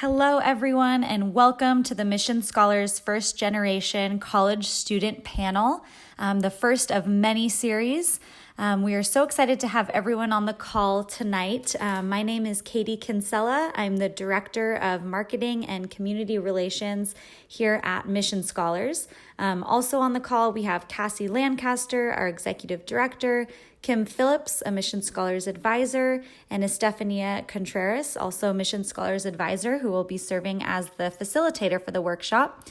Hello, everyone, and welcome to the Mission Scholars First Generation College Student Panel, the first of many series. We are so excited to have everyone on the call tonight. My name is Katie Kinsella. I'm the Director of Marketing and Community Relations here at Mission Scholars. Also on the call, we have Cassie Lancaster, our Executive Director, Kim Phillips, a Mission Scholars Advisor, and Estefania Contreras, also Mission Scholars Advisor, who will be serving as the facilitator for the workshop.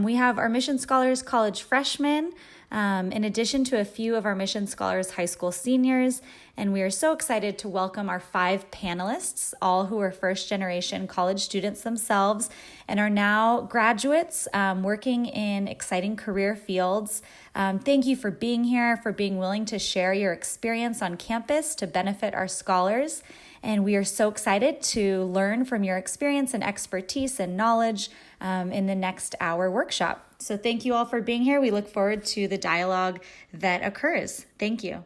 We have our Mission Scholars College freshmen, in addition to a few of our Mission Scholars High School seniors, and we are so excited to welcome our 5 panelists, all who are first-generation college students themselves and are now graduates working in exciting career fields. Thank you for being here, for being willing to share your experience on campus to benefit our scholars. And we are so excited to learn from your experience and expertise and knowledge in the next hour workshop. So thank you all for being here. We look forward to the dialogue that occurs. Thank you.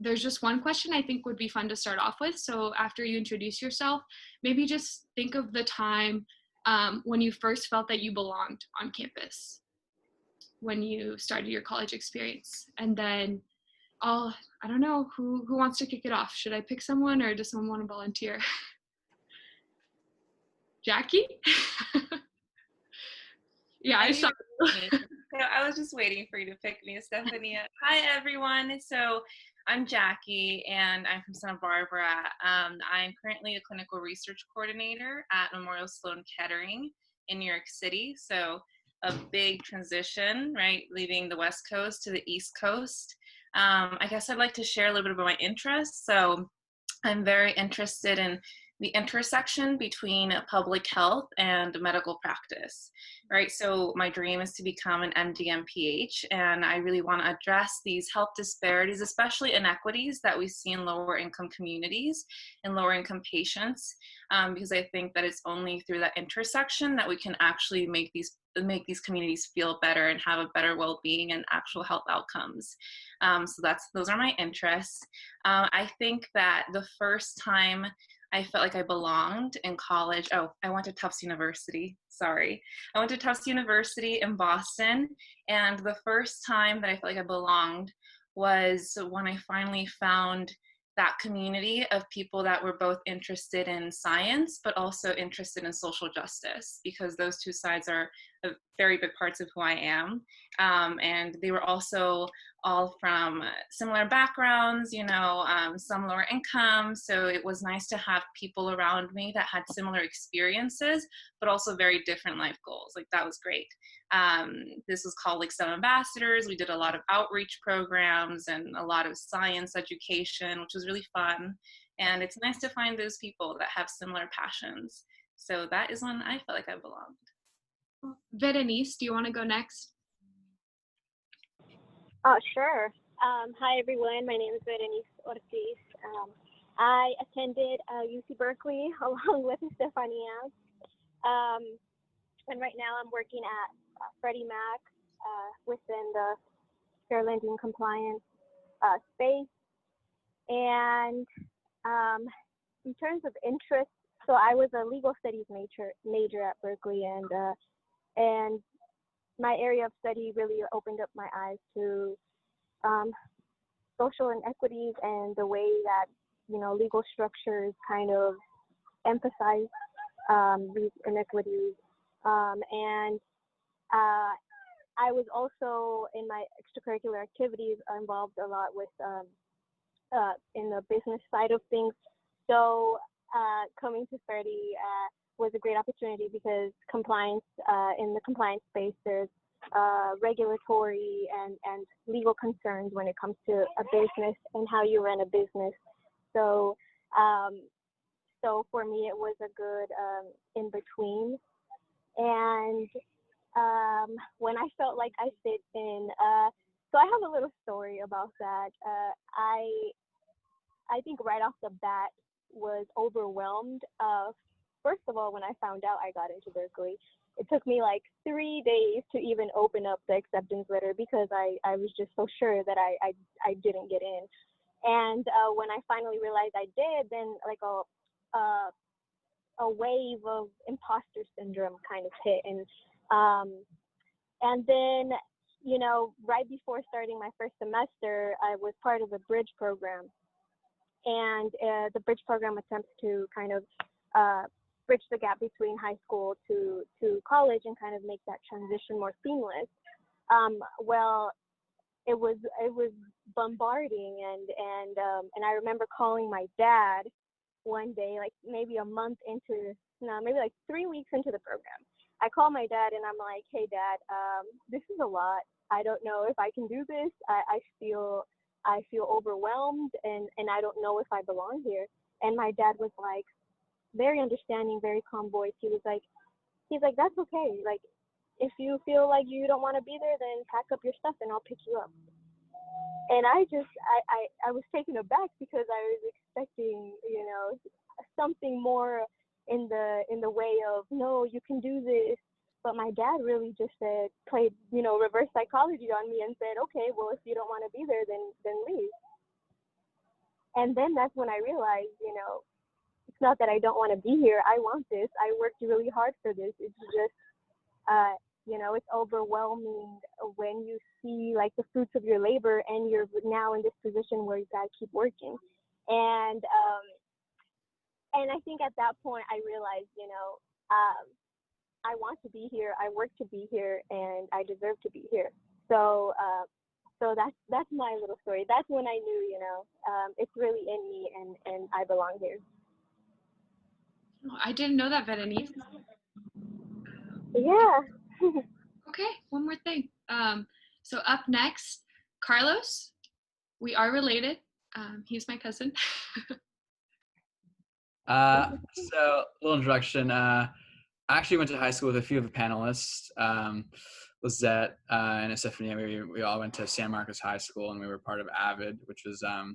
There's just one question I think would be fun to start off with. So after you introduce yourself, maybe just think of the time when you first felt that you belonged on campus, when you started your college experience. And then I don't know, who wants to kick it off? Should I pick someone or does someone want to volunteer? Jackie? Yeah, I saw. So I was just waiting for you to pick me, Estefania. Hi, everyone. So I'm Jackie, and I'm from Santa Barbara. I'm currently a clinical research coordinator at Memorial Sloan Kettering in New York City. So a big transition, right, leaving the West Coast to the East Coast. I guess I'd like to share a little bit about my interests. So I'm very interested in the intersection between public health and medical practice, right? So my dream is to become an MD MPH, and I really want to address these health disparities, especially inequities that we see in lower income communities and lower income patients, because I think that it's only through that intersection that we can actually make these communities feel better and have a better well-being and actual health outcomes. So those are my interests. I think that the first time I felt like I belonged in college. I went to Tufts University. Sorry. I went to Tufts University in Boston. And the first time that I felt like I belonged was when I finally found that community of people that were both interested in science, but also interested in social justice, because those two sides are very big parts of who I am. And they were also all from similar backgrounds, some lower income. So it was nice to have people around me that had similar experiences, but also very different life goals. Like, that was great. This was called like STEM Ambassadors. We did a lot of outreach programs and a lot of science education, which was really fun. And it's nice to find those people that have similar passions. So that is when I felt like I belonged. Berenice, do you want to go next? Sure. Hi, everyone. My name is Berenice Ortiz. I attended UC Berkeley along with Estefania. And right now I'm working at Freddie Mac within the fair lending compliance space. And in terms of interest, so I was a legal studies major at Berkeley, and my area of study really opened up my eyes to social inequities and the way that, legal structures kind of emphasize these inequities. And I was also, in my extracurricular activities, involved a lot with in the business side of things. So coming to Freddie was a great opportunity because compliance, in the compliance space, there's regulatory and legal concerns when it comes to a business and how you run a business. So so for me, it was a good in between. And when I felt like I fit in, so I have a little story about that. I think right off the bat was overwhelmed. First of all, when I found out I got into Berkeley, it took me like 3 days to even open up the acceptance letter because I was just so sure that I didn't get in. And when I finally realized I did, then like a a wave of imposter syndrome kind of hit, and then, right before starting my first semester, I was part of a bridge program, and the bridge program attempts to kind of bridge the gap between high school to college and kind of make that transition more seamless. Well, it was bombarding, and I remember calling my dad one day, like maybe a month into, no, maybe like 3 weeks into the program. I call my dad and I'm like, hey dad, this is a lot. I don't know if I can do this. I feel overwhelmed, and I don't know if I belong here. And my dad was like very understanding, very calm voice. He's like, that's okay. Like, if you feel like you don't want to be there, then pack up your stuff and I'll pick you up. And I was taken aback because I was expecting, something more in the way of, no, you can do this. But my dad really just played, reverse psychology on me and said, okay, well, if you don't want to be there, then leave. And then that's when I realized, it's not that I don't want to be here. I want this. I worked really hard for this. It's just, it's overwhelming when you see like the fruits of your labor and you're now in this position where you got to keep working. And I think at that point I realized, I want to be here. I work to be here, and I deserve to be here. So, so that's my little story. That's when I knew, it's really in me, and I belong here. Oh, I didn't know that, Berenice. Yeah. Okay, one more thing. So up next, Carlos. We are related. He's my cousin. So a little introduction. I actually went to high school with a few of the panelists. Lizette and Estefania, we all went to San Marcos High School, and we were part of AVID, which was, I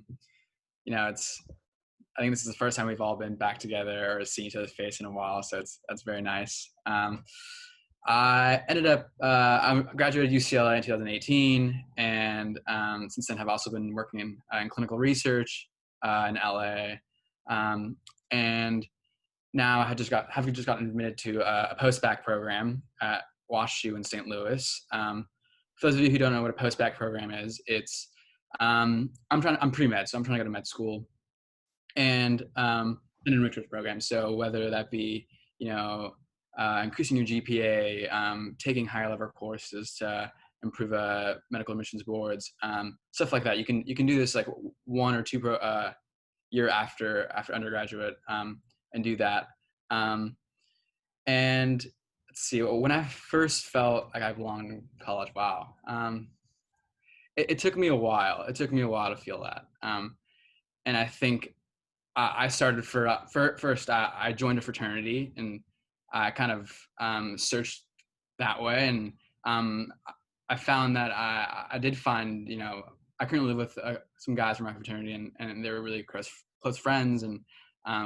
think this is the first time we've all been back together or seen each other's face in a while, so that's very nice. I ended up, I graduated UCLA in 2018, and since then have also been working in clinical research in LA, and now I have just gotten admitted to a post-bac program at WashU in St. Louis. For those of you who don't know what a post-bac program is, it's I'm pre-med, so I'm trying to go to med school, and an enrichment program. So whether that be increasing your GPA, taking higher level courses to improve medical admissions boards, stuff like that. You can do this like 1 or 2 year after undergraduate, and do that. And let's see, when I first felt like I belonged in college, wow. It took me a while. It took me a while to feel that. And I think I started first. I joined a fraternity, and I kind of searched that way, and I found that I did find, I currently live with some guys from my fraternity, and they were really close friends, and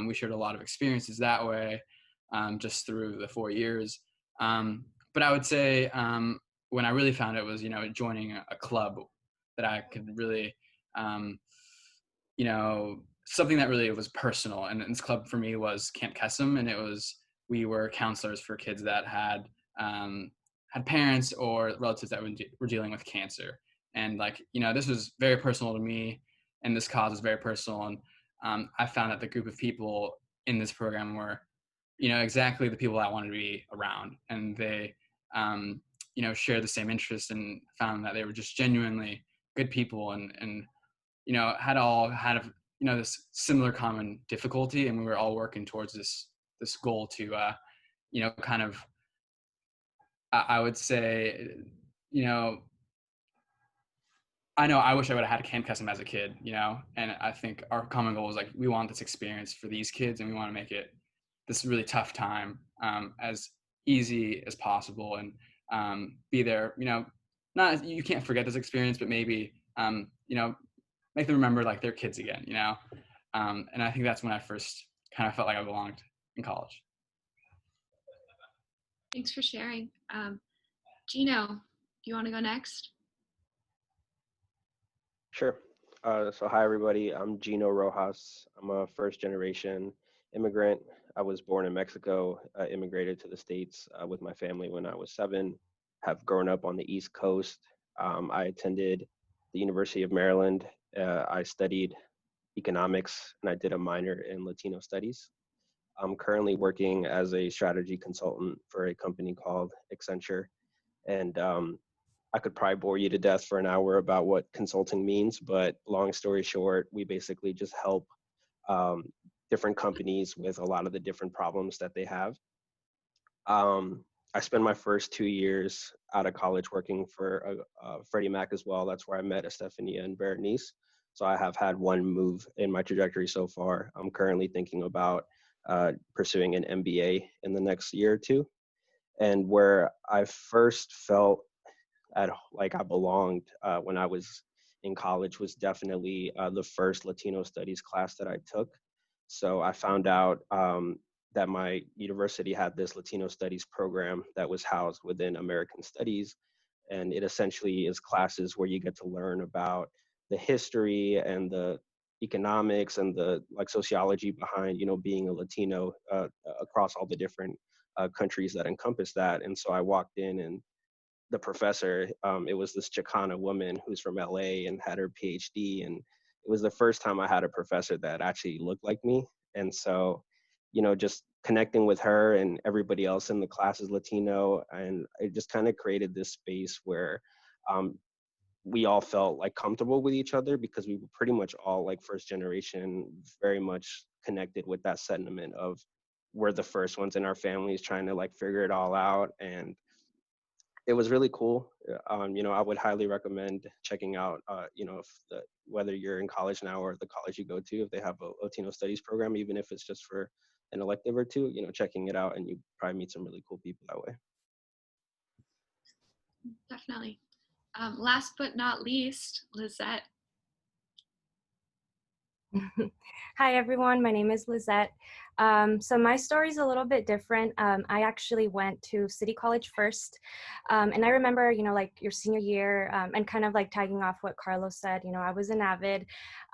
we shared a lot of experiences that way, just through the 4 years. But I would say when I really found it was, joining a club that I could really, something that really was personal. And this club for me was Camp Kesem, and we were counselors for kids that had parents or relatives that were dealing with cancer. And this was very personal to me, and this cause was very personal. And I found that the group of people in this program were, exactly the people I wanted to be around. And they, shared the same interests, and found that they were just genuinely good people, and had this similar common difficulty, and we were all working towards this goal to, kind of, I would say, I know I wish I would have had Camp Kesem as a kid, and I think our common goal is like, we want this experience for these kids, and we want to make it this really tough time as easy as possible, and be there, not, you can't forget this experience, but maybe, make them remember like they're kids again, and I think that's when I first kind of felt like I belonged in college. Thanks for sharing. Gino, do you want to go next? Sure. So hi everybody, I'm Gino Rojas. I'm a first generation immigrant. I was born in Mexico, immigrated to the States with my family when I was 7, have grown up on the East Coast. I attended the University of Maryland. I studied economics and I did a minor in Latino studies. I'm currently working as a strategy consultant for a company called Accenture. And I could probably bore you to death for an hour about what consulting means, but long story short, we basically just help um, different companies with a lot of the different problems that they have. I spent my first 2 years out of college working for Freddie Mac as well. That's where I met Estefania and Berenice. So I have had one move in my trajectory so far. I'm currently thinking about pursuing an MBA in the next year or two. And where I first felt like I belonged when I was in college was definitely the first Latino studies class that I took. So I found out that my university had this Latino studies program that was housed within American Studies. And it essentially is classes where you get to learn about the history and the economics and the like sociology behind, being a Latino across all the different countries that encompass that. And so I walked in and the professor, it was this Chicana woman who's from LA and had her PhD. And it was the first time I had a professor that actually looked like me. And so, just connecting with her and everybody else in the class is Latino. And it just kind of created this space where we all felt like comfortable with each other because we were pretty much all like first generation, very much connected with that sentiment of we're the first ones in our families trying to like figure it all out. And it was really cool. I would highly recommend checking out, whether you're in college now or the college you go to, if they have a Latino studies program, even if it's just for an elective or two, checking it out, and you probably meet some really cool people that way. Definitely. Last but not least, Lizette. Hi, everyone. My name is Lizette. So my story is a little bit different. I actually went to City College first. And I remember, like your senior year and kind of like tagging off what Carlos said, I was an avid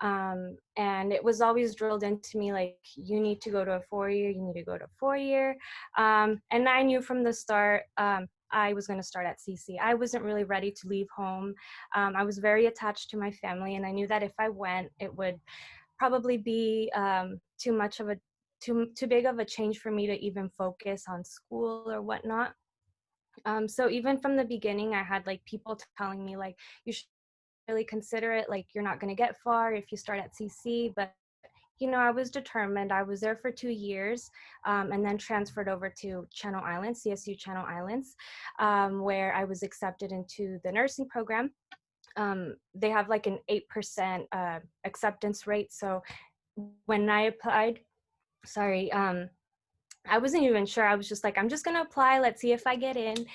and it was always drilled into me, like, you need to go to a 4-year, you need to go to a 4-year. And I knew from the start, I was going to start at CC. I wasn't really ready to leave home. I was very attached to my family, and I knew that if I went, it would probably be too big of a change for me to even focus on school or whatnot. So even from the beginning, I had like people telling me like, you should really consider it. Like, you're not going to get far if you start at CC, but I was determined. I was there for 2 years and then transferred over to Channel Islands, CSU Channel Islands, where I was accepted into the nursing program. They have like an 8% acceptance rate. So when I applied, I wasn't even sure. I was just like, I'm just going to apply. Let's see if I get in.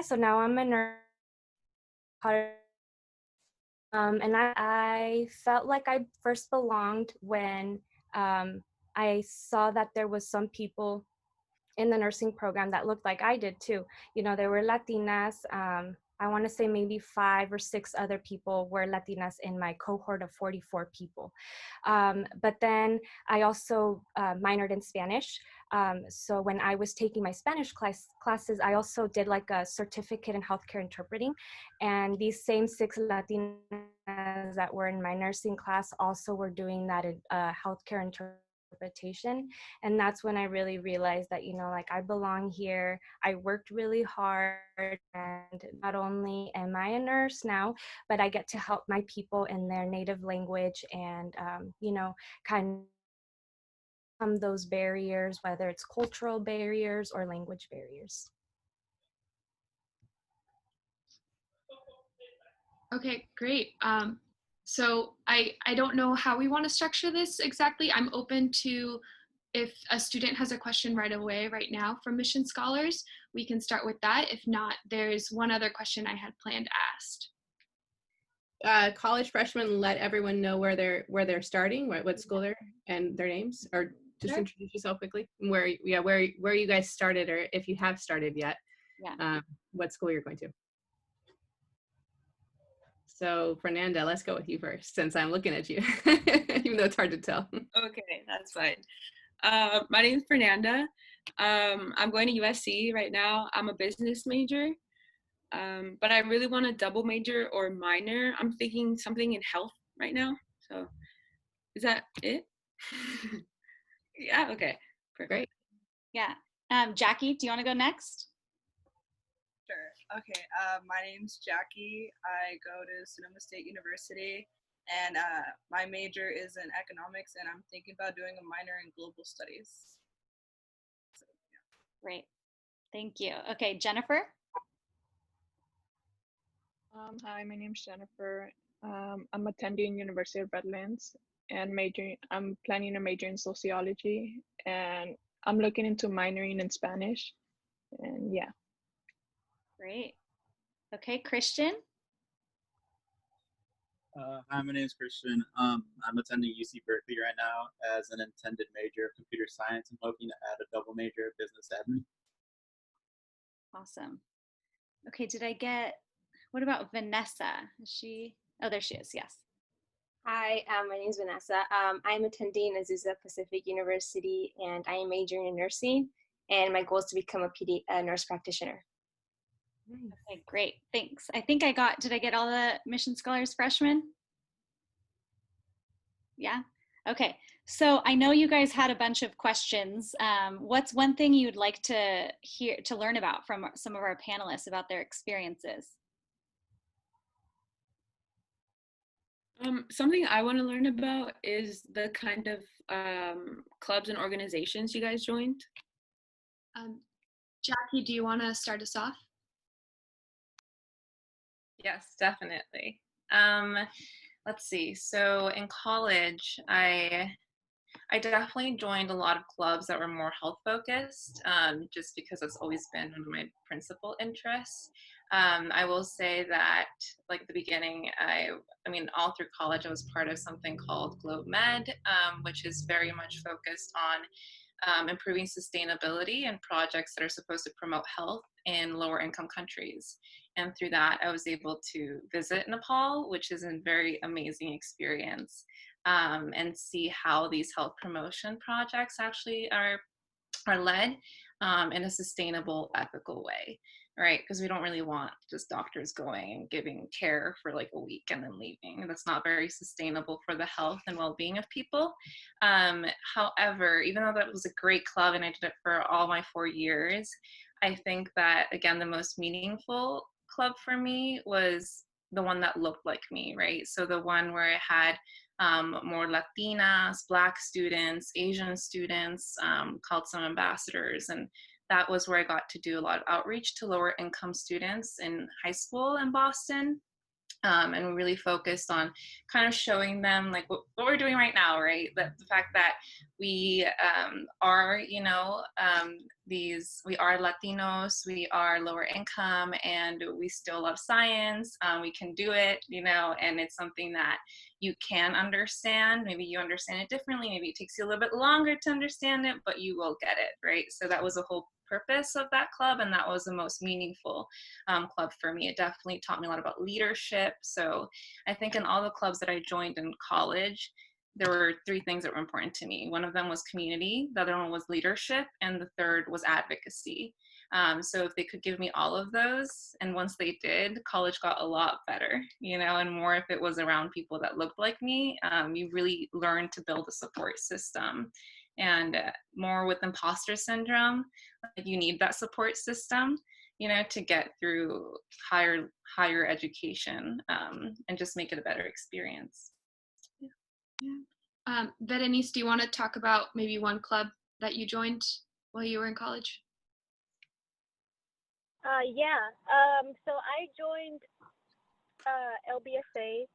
So now I'm a nurse. And I felt like I first belonged when I saw that there was some people in the nursing program that looked like I did too. There were Latinas. I want to say maybe 5 or 6 other people were Latinas in my cohort of 44 people. But then I also minored in Spanish. So when I was taking my Spanish classes, I also did like a certificate in healthcare interpreting. And these same 6 Latinas that were in my nursing class also were doing that in healthcare interpretation. And that's when I really realized that, like, I belong here. I worked really hard, and not only am I a nurse now, but I get to help my people in their native language and, kind of those barriers, whether it's cultural barriers or language barriers. Okay, great. So I don't know how we want to structure this exactly. I'm open to, if a student has a question right away, right now from Mission Scholars, we can start with that. If not, there's one other question I had planned asked. College freshmen, let everyone know where they're starting, what school they're, and their names, or just Sure. Introduce yourself quickly. Where you guys started, or if you have started yet, Yeah. what school you're going to. So Fernanda, let's go with you first, since I'm looking at you, even though it's hard to tell. Okay, that's fine. My name is Fernanda. I'm going to USC right now. I'm a business major, but I really want to double major or minor. I'm thinking something in health right now. So is that it? Yeah, okay. Perfect. Great. Yeah. Jackie, do you want to go next? Sure. Okay. My name's Jackie. I go to Sonoma State University, and my major is in economics, and I'm thinking about doing a minor in global studies. So, yeah. Great. Thank you. Okay, Jennifer? Hi, my name's Jennifer. I'm attending University of Redlands and I'm planning a major in sociology, and I'm looking into minoring in Spanish. And yeah. Great. Okay, Christian? Hi, my name is Christian. I'm attending UC Berkeley right now as an intended major of computer science. I'm hoping to add a double major of business admin. Awesome. Okay, what about Vanessa? Is she, oh, there she is, yes. Hi, my name is Vanessa. I'm attending Azusa Pacific University, and I am majoring in nursing, and my goal is to become a nurse practitioner. Okay, great, thanks. I think did I get all the Mission Scholars freshmen? Yeah, okay. So I know you guys had a bunch of questions. What's one thing you'd like to learn about from some of our panelists about their experiences? Something I want to learn about is the kind of clubs and organizations you guys joined. Jackie, do you want to start us off? Yes, definitely. Let's see. So in college, I definitely joined a lot of clubs that were more health focused, just because that's always been one of my principal interests. I will say that, like at the beginning, I mean, all through college, I was part of something called Globe Med, which is very much focused on improving sustainability and projects that are supposed to promote health in lower income countries. And through that, I was able to visit Nepal, which is a very amazing experience, and see how these health promotion projects actually are led in a sustainable, ethical way, right? Because we don't really want just doctors going and giving care for like a week and then leaving. That's not very sustainable for the health and well-being of people. However, even though that was a great club and I did it for all my 4 years, I think that, again, the most meaningful club for me was the one that looked like me, right? So the one where I had more Latinas, Black students, Asian students, called some ambassadors. And that was where I got to do a lot of outreach to lower income students in high school in Boston. And we really focused on kind of showing them like what we're doing right now, right? The fact that we are, we are Latinos, we are lower income, and we still love science. We can do it, and it's something that you can understand. Maybe you understand it differently. Maybe it takes you a little bit longer to understand it, but you will get it, right? So that was the whole purpose of that club, and that was the most meaningful club for me. It definitely taught me a lot about leadership. So I think in all the clubs that I joined in college, there were 3 things that were important to me. One of them was community, the other one was leadership, and the third was advocacy. So if they could give me all of those, and once they did, college got a lot better, and more if it was around people that looked like me. You really learn to build a support system. And more with imposter syndrome, you need that support system, to get through higher education, and just make it a better experience. Yeah. Berenice, do you want to talk about maybe one club that you joined while you were in college? So I joined LBSA,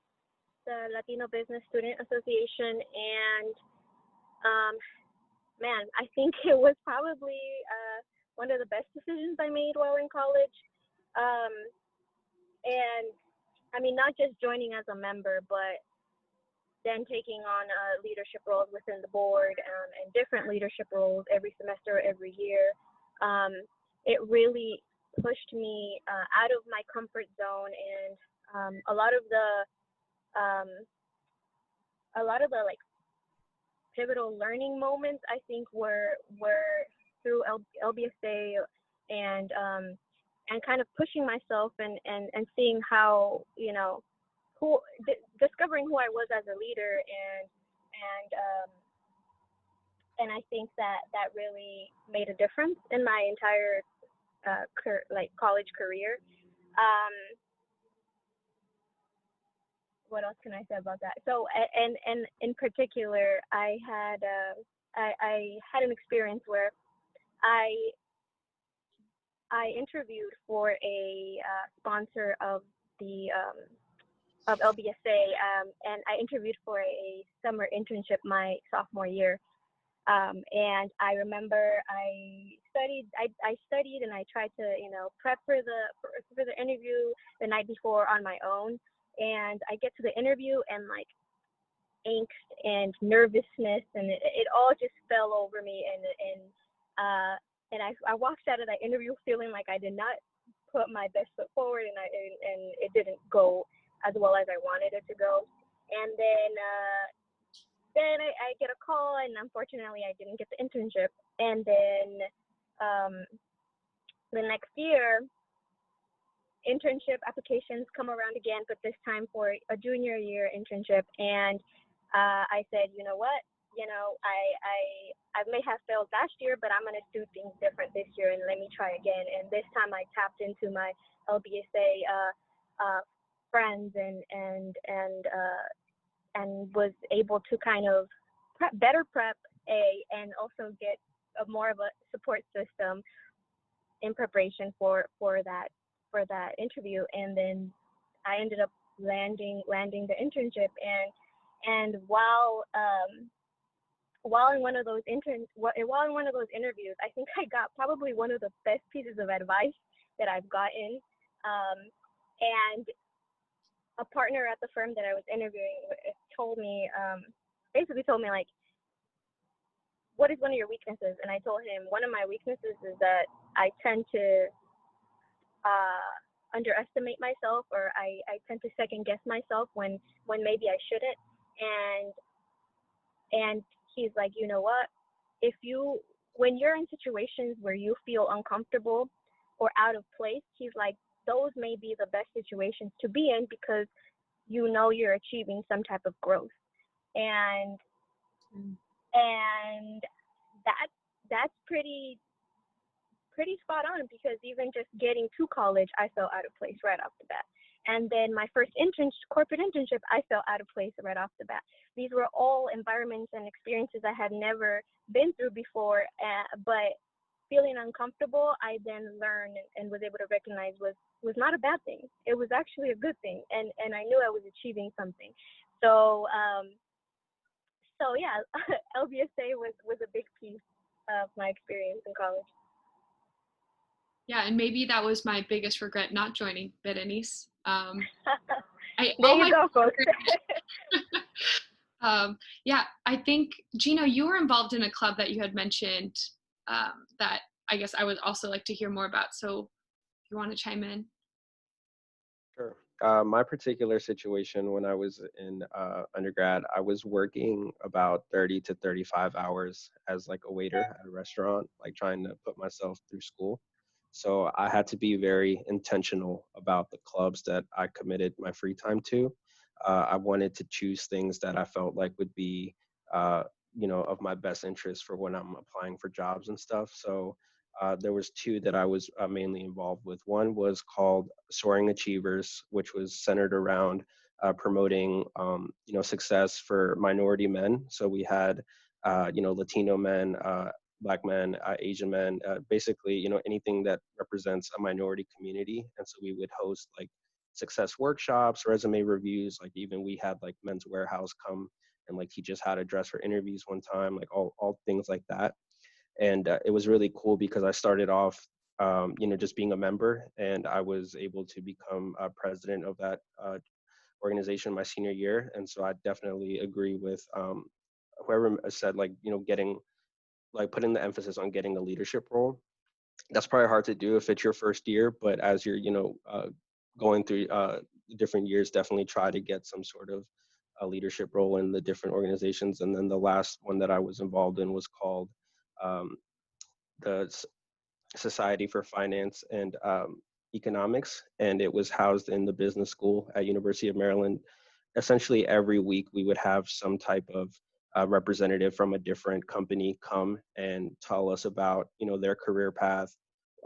the Latino Business Student Association, and man, I think it was probably one of the best decisions I made while in college. And I mean, not just joining as a member, but then taking on leadership roles within the board, and different leadership roles every semester, every year. It really pushed me out of my comfort zone, and A lot of the like pivotal learning moments, I think, were through LBSA and kind of pushing myself and seeing how, you know, discovering who I was as a leader, and I think that really made a difference in my entire college career. What else can I say about that? So, and in particular, I had an experience where I interviewed for a sponsor of the of LBSA, and I interviewed for a summer internship my sophomore year. And I remember I studied and I tried to, you know, prep for the interview the night before on my own. And I get to the interview and like angst and nervousness and it all just fell over me, and I walked out of that interview feeling like I did not put my best foot forward, and it didn't go as well as I wanted it to go. And then I get a call, and unfortunately I didn't get the internship. And then the next year, internship applications come around again, but this time for a junior year internship. And I said, you know what, you know, I may have failed last year, but I'm going to do things different this year and let me try again. And this time I tapped into my LBSA friends and was able to kind of better prep and also get more of a support system in preparation for that interview. And then I ended up landing the internship, and while in one of those interviews, I think I got probably one of the best pieces of advice that I've gotten. And a partner at the firm that I was interviewing basically told me like, what is one of your weaknesses? And I told him one of my weaknesses is that I tend to underestimate myself, or I tend to second guess myself when maybe I shouldn't. And he's like, you know what? When you're in situations where you feel uncomfortable or out of place, he's like, those may be the best situations to be in because you know you're achieving some type of growth. And that's pretty spot on, because even just getting to college, I felt out of place right off the bat. And then my first corporate internship, I felt out of place right off the bat. These were all environments and experiences I had never been through before, but feeling uncomfortable, I then learned and was able to recognize was not a bad thing. It was actually a good thing, and I knew I was achieving something. So yeah, LBSA was a big piece of my experience in college. Yeah, and maybe that was my biggest regret, not joining Berenice. There you go, folks. Yeah, I think, Gino, you were involved in a club that you had mentioned that I guess I would also like to hear more about. So if you want to chime in. Sure. My particular situation when I was in undergrad, I was working about 30 to 35 hours as like a waiter at a restaurant, like trying to put myself through school. So I had to be very intentional about the clubs that I committed my free time to. I wanted to choose things that I felt like would be, of my best interest for when I'm applying for jobs and stuff. So there was two that I was mainly involved with. One was called Soaring Achievers, which was centered around promoting, success for minority men. So we had, Latino men, Black men, Asian men, basically, anything that represents a minority community. And so we would host like success workshops, resume reviews. Like even we had like Men's Warehouse come and like teach us how to dress for interviews one time, like all things like that. And it was really cool because I started off, just being a member, and I was able to become president of that organization my senior year. And so I definitely agree with whoever said putting the emphasis on getting a leadership role. That's probably hard to do if it's your first year, but as you're, going through different years, definitely try to get some sort of a leadership role in the different organizations. And then the last one that I was involved in was called um, the Society for Finance and Economics, and it was housed in the business school at University of Maryland. Essentially, every week we would have some type of representative from a different company come and tell us about, their career path,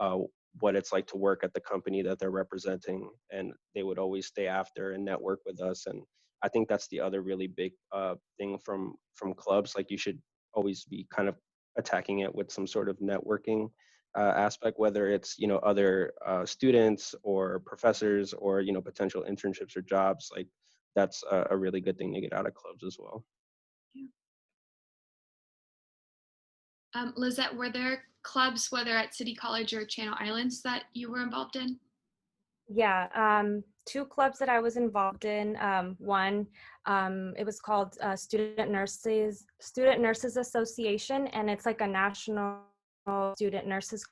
uh, what it's like to work at the company that they're representing, and they would always stay after and network with us. And I think that's the other really big thing from clubs. Like, you should always be kind of attacking it with some sort of networking aspect, whether it's other students or professors or potential internships or jobs. Like, that's a really good thing to get out of clubs as well. Lizette, were there clubs, whether at City College or Channel Islands, that you were involved in? Yeah, two clubs that I was involved in. One, it was called Student Nurses Association, and it's like a national student nurses.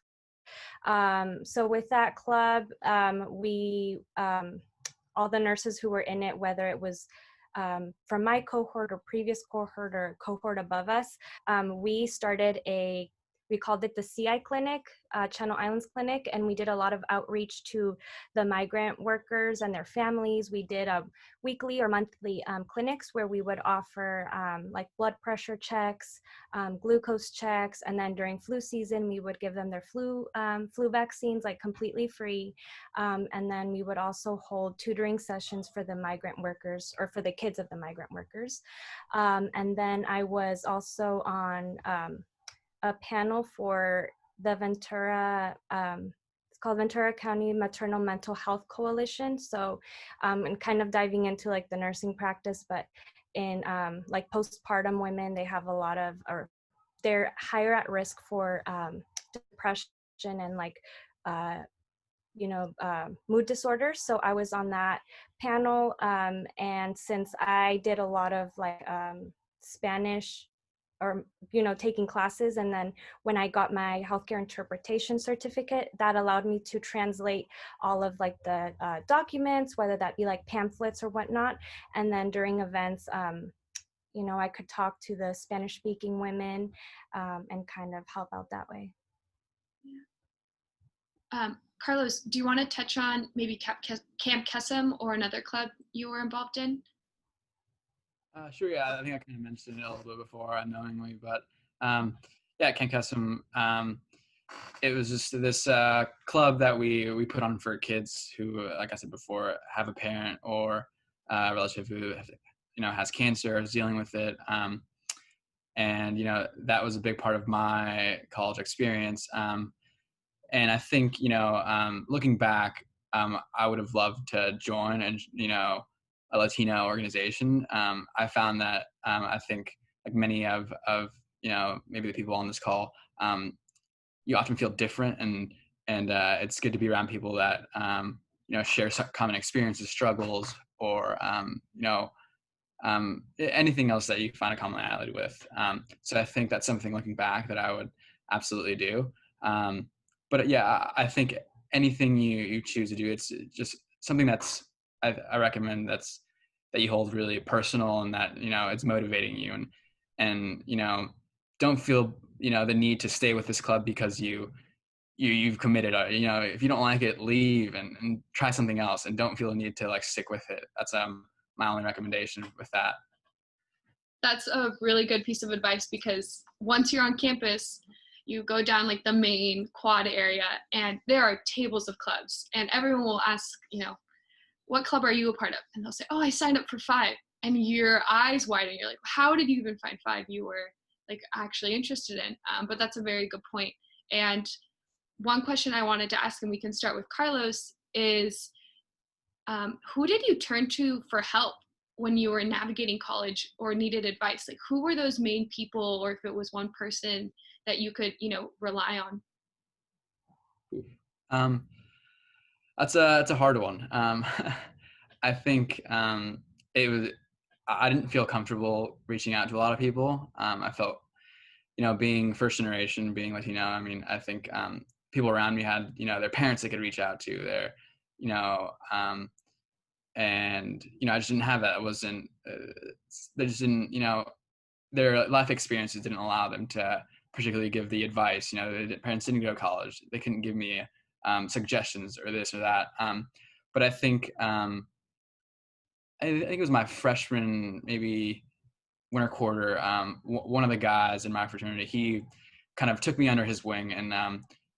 So with that club, we all the nurses who were in it, whether it was from my cohort or previous cohort or cohort above us, we called it the CI Clinic, Channel Islands Clinic, and we did a lot of outreach to the migrant workers and their families. We did weekly or monthly clinics where we would offer like blood pressure checks, glucose checks, and then during flu season, we would give them their flu vaccines, like completely free. And then we would also hold tutoring sessions for the migrant workers, or for the kids of the migrant workers. And then I was also on a panel for the Ventura, it's called Ventura County Maternal Mental Health Coalition. So, and kind of diving into like the nursing practice, but in like postpartum women, they have a lot of, or they're higher at risk for depression and like, mood disorders. So I was on that panel. And since I did a lot of like Spanish, or taking classes, and then when I got my healthcare interpretation certificate, that allowed me to translate all of like the documents, whether that be like pamphlets or whatnot. And then during events, I could talk to the Spanish speaking women and kind of help out that way. Carlos, do you want to touch on maybe Camp Kesem or another club you were involved in? Sure, yeah, I think I kind of mentioned it a little bit before unknowingly, but yeah, Camp Kesem, it was just this club that we put on for kids who, like I said before, have a parent or a relative who has cancer, is dealing with it. And that was a big part of my college experience. And I think looking back, I would have loved to join and a Latino organization. I found that I think, like many of maybe the people on this call, you often feel different, and it's good to be around people that share common experiences, struggles, or anything else that you find a commonality with. So I think that's something, looking back, that I would absolutely do. But yeah, I think anything you choose to do, it's just something that's I recommend that you hold really personal, and that it's motivating you, and don't feel the need to stay with this club because you've committed. If you don't like it, leave and try something else, and don't feel the need to like stick with it. That's my only recommendation with that. That's a really good piece of advice, because once you're on campus, you go down like the main quad area, and there are tables of clubs, and everyone will ask, what club are you a part of? And they'll say, oh, I signed up for 5. And your eyes widen. You're like, how did you even find 5 you were like actually interested in? But that's a very good point. And one question I wanted to ask, and we can start with Carlos, is who did you turn to for help when you were navigating college or needed advice? Like, who were those main people, or if it was one person that you could, rely on? It's a hard one. I think it was. I didn't feel comfortable reaching out to a lot of people. I felt, being first generation, being Latino. I mean, I think people around me had, their parents they could reach out to, their, and I just didn't have that. It wasn't they just didn't, their life experiences didn't allow them to particularly give the advice. Parents didn't go to college. They couldn't give me suggestions or this or that. But I think it was my freshman, maybe winter quarter. One of the guys in my fraternity, he kind of took me under his wing and,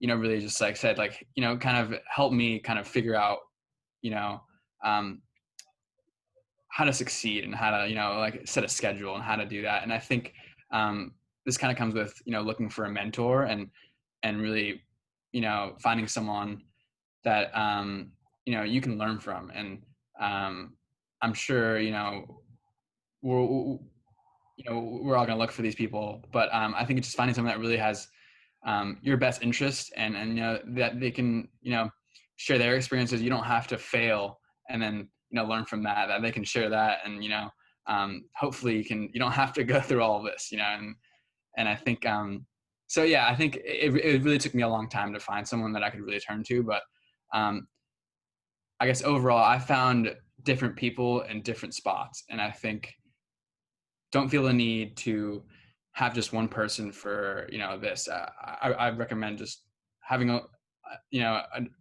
really just like said, like, kind of helped me kind of figure out, how to succeed and how to, like set a schedule and how to do that. And I think this kind of comes with, looking for a mentor and really, finding someone that, you can learn from. And I'm sure, we're all going to look for these people, but I think it's just finding someone that really has your best interest and that they can, share their experiences. You don't have to fail and then, learn from that they can share that. And, hopefully you don't have to go through all of this, and I think, so yeah, I think it really took me a long time to find someone that I could really turn to, but I guess overall I found different people in different spots. And I think don't feel the need to have just one person for, this. I recommend just having a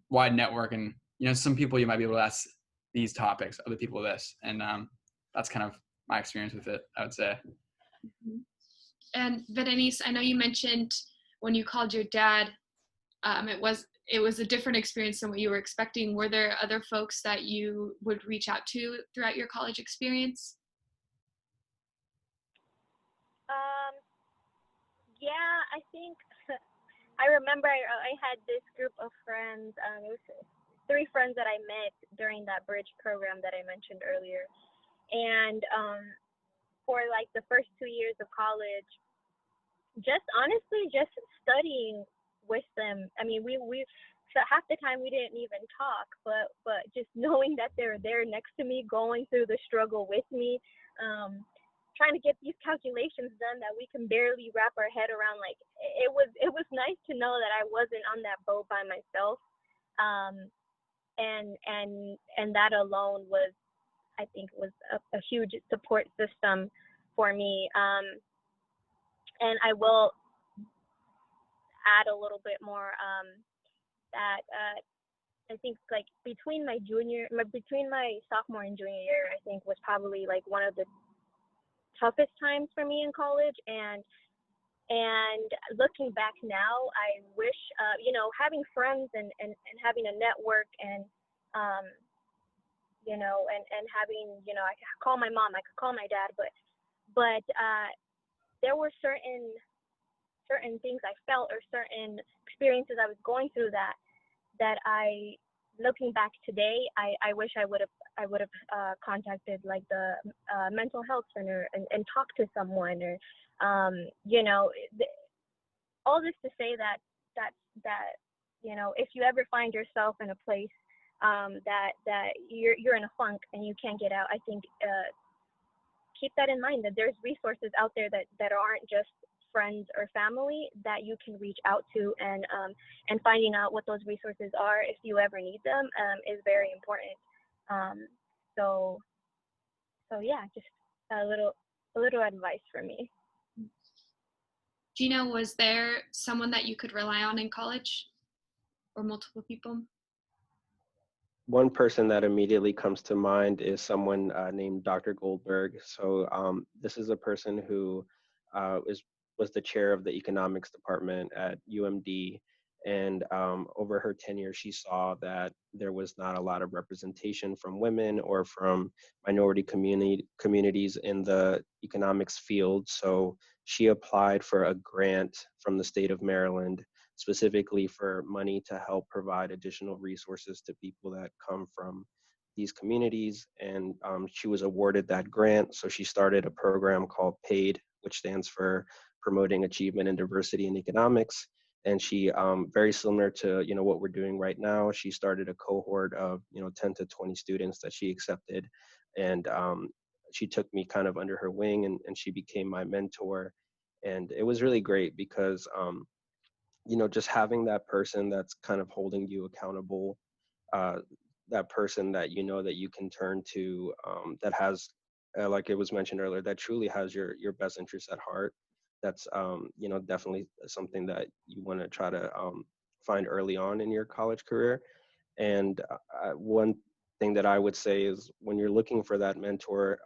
wide network, and, some people you might be able to ask these topics, other people this. And that's kind of my experience with it, I would say. Mm-hmm. And Berenice, I know you mentioned when you called your dad, it was a different experience than what you were expecting. Were there other folks that you would reach out to throughout your college experience? Yeah, I think I remember I had this group of friends. It was 3 friends that I met during that bridge program that I mentioned earlier. And for like the first 2 years of college, just honestly just studying with them. I mean, we so half the time we didn't even talk, but just knowing that they're there next to me, going through the struggle with me, trying to get these calculations done that we can barely wrap our head around. Like it was nice to know that I wasn't on that boat by myself. And that alone was, I think, was a huge support system for me. And I will add a little bit more that I think like between my sophomore and junior year, I think was probably like one of the toughest times for me in college. And looking back now, I wish, having friends and having a network and, and having, I could call my mom, I could call my dad, but there were certain things I felt or certain experiences I was going through that I, looking back today, I wish I would have contacted like the mental health center and talked to someone, or all this to say that if you ever find yourself in a place that you're in a funk and you can't get out, I think keep that in mind, that there's resources out there that aren't just friends or family that you can reach out to, and finding out what those resources are if you ever need them is very important. So yeah, just a little advice for me. Gina, was there someone that you could rely on in college, or multiple people? One person that immediately comes to mind is someone named Dr. Goldberg. So this is a person who was the chair of the economics department at UMD. And over her tenure, she saw that there was not a lot of representation from women or from minority communities in the economics field. So she applied for a grant from the state of Maryland, specifically for money to help provide additional resources to people that come from these communities. And she was awarded that grant. So she started a program called PAID, which stands for Promoting Achievement and Diversity in Economics. And she, very similar to what we're doing right now, she started a cohort of 10 to 20 students that she accepted. And she took me kind of under her wing, and she became my mentor. And it was really great because just having that person that's kind of holding you accountable that person that you know that you can turn to, that has, like it was mentioned earlier, that truly has your best interests at heart. That's definitely something that you want to try to find early on in your college career. And one thing that I would say is when you're looking for that mentor,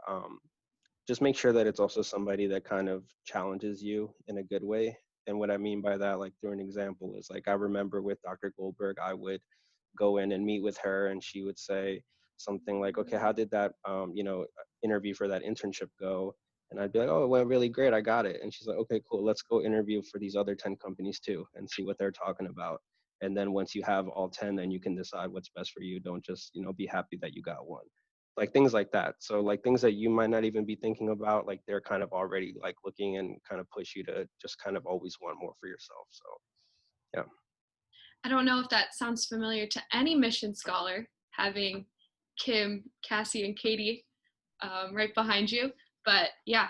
just make sure that it's also somebody that kind of challenges you in a good way. And what I mean by that, like through an example, is like I remember with Dr. Goldberg, I would go in and meet with her, and she would say something like, "Okay, how did that interview for that internship go?" And I'd be like, "Oh, it went really great. I got it." And she's like, "Okay, cool. Let's go interview for these other 10 companies too and see what they're talking about." And then once you have all 10, then you can decide what's best for you. Don't just, be happy that you got one. Like things like that. So like things that you might not even be thinking about, like they're kind of already like looking and kind of push you to just kind of always want more for yourself. So yeah. I don't know if that sounds familiar to any mission scholar, having Kim, Cassie, and Katie right behind you. But yeah,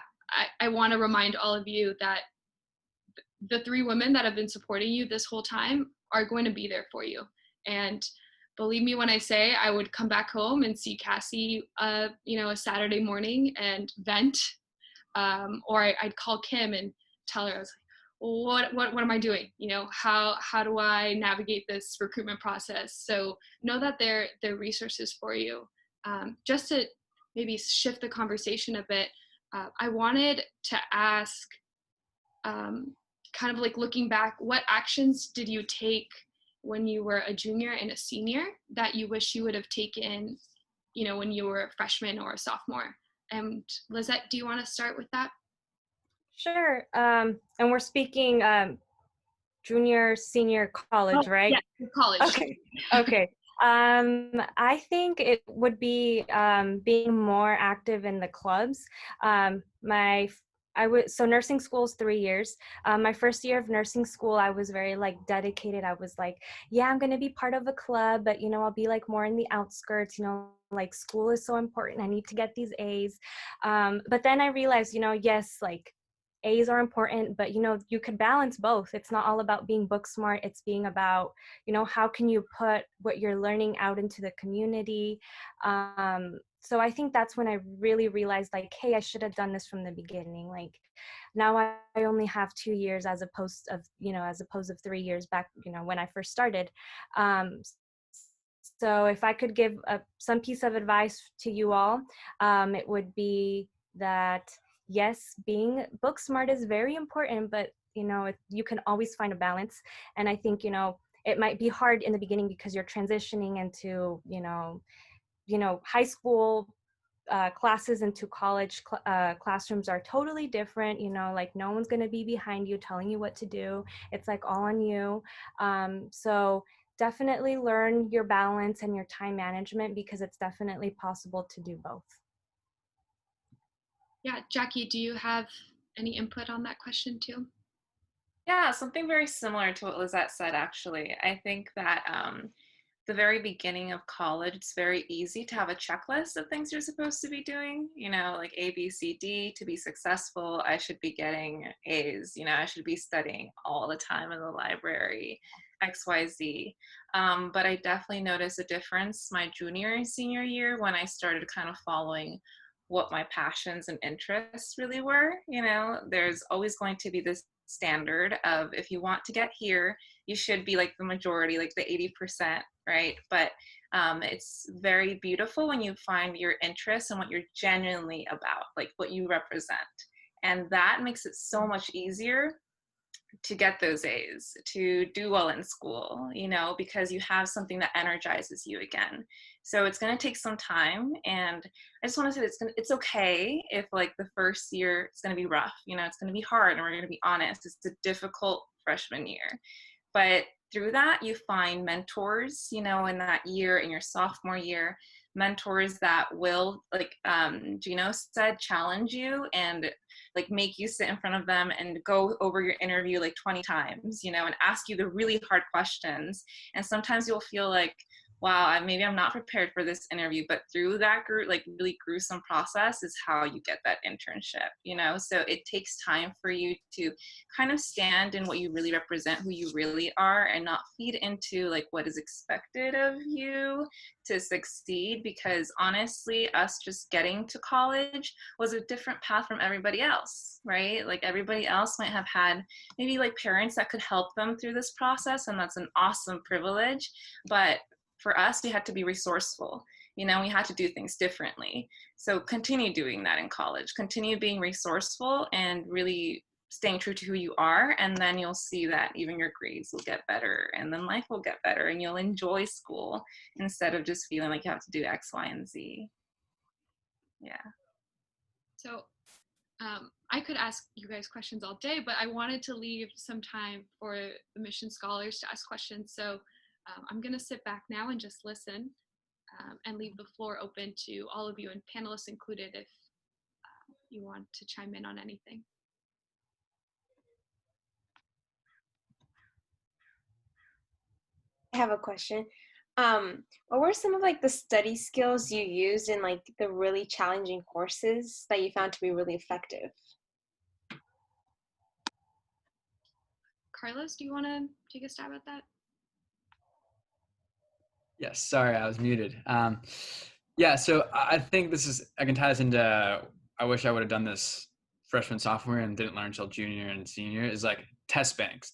I want to remind all of you that the 3 women that have been supporting you this whole time are going to be there for you. And believe me when I say I would come back home and see Cassie, a Saturday morning and vent, or I'd call Kim and tell her, I was like, what am I doing? How do I navigate this recruitment process? So know that they're resources for you. Just to maybe shift the conversation a bit, I wanted to ask, kind of like looking back, what actions did you take when you were a junior and a senior that you wish you would have taken, when you were a freshman or a sophomore? And Lizette, do you want to start with that? Sure. And we're speaking junior, senior college, right? Yeah, college. Okay. I think it would be being more active in the clubs. So nursing school is 3 years. My first year of nursing school, I was very dedicated. I was like, yeah, I'm going to be part of a club, but I'll be more in the outskirts, school is so important. I need to get these A's. But then I realized, yes, A's are important, but you could balance both. It's not all about being book smart. It's being about, how can you put what you're learning out into the community? So I think that's when I really realized hey, I should have done this from the beginning. Now I only have 2 years as opposed of 3 years back, when I first started. So if I could give some piece of advice to you all, it would be that yes, being book smart is very important, but you can always find a balance. And I think it might be hard in the beginning because you're transitioning into high school classes into college classrooms are totally different. No one's going to be behind you telling you what to do. It's all on you. So definitely learn your balance and your time management, because it's definitely possible to do both. Yeah, Jackie, do you have any input on that question too? Yeah, something very similar to what Lizette said, actually. I think that the very beginning of college, it's very easy to have a checklist of things you're supposed to be doing, like A, B, C, D. To be successful, I should be getting A's, I should be studying all the time in the library, X, Y, Z. But I definitely noticed a difference my junior and senior year when I started kind of following what my passions and interests really were. There's always going to be this standard of, if you want to get here, you should be like the majority, like the 80%, right? But it's very beautiful when you find your interests and what you're genuinely about, like what you represent. And that makes it so much easier to get those A's, to do well in school, because you have something that energizes you again. So it's going to take some time. And I just want to say it's okay if the first year it's going to be rough, it's going to be hard, and we're going to be honest. It's a difficult freshman year. But through that, you find mentors, in that year, in your sophomore year, mentors that will, Gino said, challenge you and make you sit in front of them and go over your interview 20 times, and ask you the really hard questions. And sometimes you'll feel wow, maybe I'm not prepared for this interview, but through that like really gruesome process is how you get that internship, you know? So it takes time for you to kind of stand in what you really represent, who you really are, and not feed into like what is expected of you to succeed, because honestly, us just getting to college was a different path from everybody else, right? Like everybody else might have had maybe like parents that could help them through this process, and that's an awesome privilege. But for us, we had to be resourceful. You know, we had to do things differently. So continue doing that in college. Continue being resourceful and really staying true to who you are. And then you'll see that even your grades will get better, and then life will get better, and you'll enjoy school instead of just feeling like you have to do X, Y, and Z. Yeah. So I could ask you guys questions all day, but I wanted to leave some time for the Mission Scholars to ask questions. So I'm going to sit back now and just listen and leave the floor open to all of you, and panelists included, if you want to chime in on anything. I have a question. What were some of like the study skills you used in like the really challenging courses that you found to be really effective? Carlos, do you want to take a stab at that? Yes, sorry, I was muted. Yeah, so I think I can tie this into, I wish I would have done this freshman, sophomore, and didn't learn until junior and senior, is like test banks.